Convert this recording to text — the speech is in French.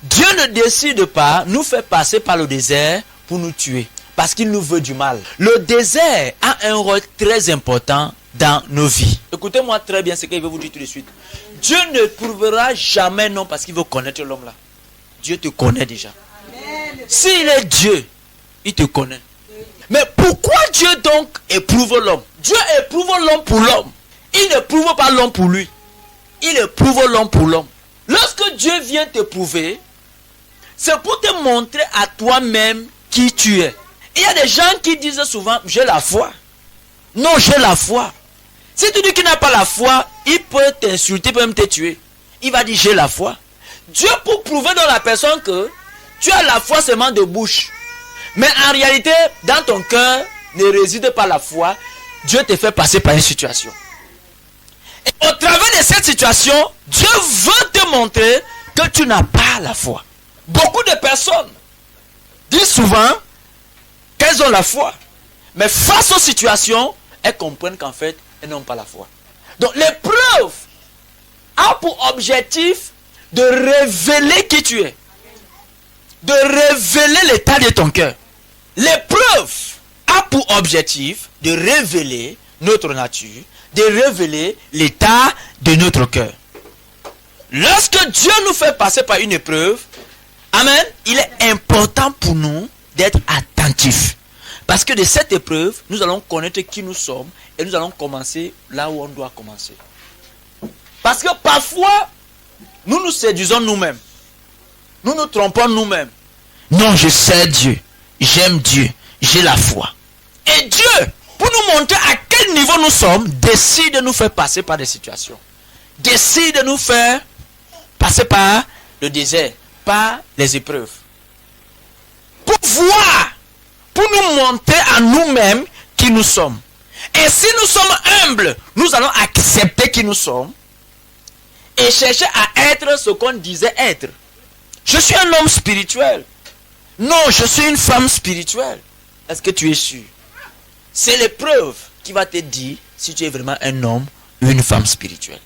Dieu ne décide pas nous faire passer par le désert pour nous tuer, parce qu'il nous veut du mal. Le désert a un rôle très important dans nos vies. Écoutez-moi très bien ce qu'il veut vous dire tout de suite. Dieu ne prouvera jamais non parce qu'il veut connaître l'homme là. Dieu te connaît déjà. S'il est Dieu, il te connaît. Mais pourquoi Dieu donc éprouve l'homme? Dieu éprouve l'homme pour l'homme. Il n'éprouve pas l'homme pour lui. Il éprouve l'homme pour l'homme. Lorsque Dieu vient t'éprouver, c'est pour te montrer à toi-même qui tu es. Il y a des gens qui disent souvent, j'ai la foi. Non, j'ai la foi. Si tu dis qu'il n'a pas la foi, il peut t'insulter, il peut même te tuer. Il va dire, j'ai la foi. Dieu pour prouver dans la personne que tu as la foi seulement de bouche. Mais en réalité, dans ton cœur, ne réside pas la foi. Dieu te fait passer par une situation. Et au travers de cette situation, Dieu veut te montrer que tu n'as pas la foi. Beaucoup de personnes disent souvent qu'elles ont la foi. Mais face aux situations, elles comprennent qu'en fait, elles n'ont pas la foi. Donc l'épreuve a pour objectif de révéler qui tu es. De révéler l'état de ton cœur. L'épreuve a pour objectif de révéler notre nature, de révéler l'état de notre cœur. Lorsque Dieu nous fait passer par une épreuve, amen, il est important pour nous d'être attentifs. Parce que de cette épreuve, nous allons connaître qui nous sommes et nous allons commencer là où on doit commencer. Parce que parfois, nous nous séduisons nous-mêmes. Nous nous trompons nous-mêmes. Non, je sais Dieu. J'aime Dieu. J'ai la foi. Et Dieu, pour nous montrer à quel niveau nous sommes, décide de nous faire passer par des situations. Décide de nous faire passer par le désert, par les épreuves. Pour voir, pour nous montrer à nous-mêmes qui nous sommes. Et si nous sommes humbles, nous allons accepter qui nous sommes et chercher à être ce qu'on disait être. Je suis un homme spirituel. Non, je suis une femme spirituelle. Est-ce que tu es sûr? C'est l'épreuve qui va te dire si tu es vraiment un homme ou une femme spirituelle.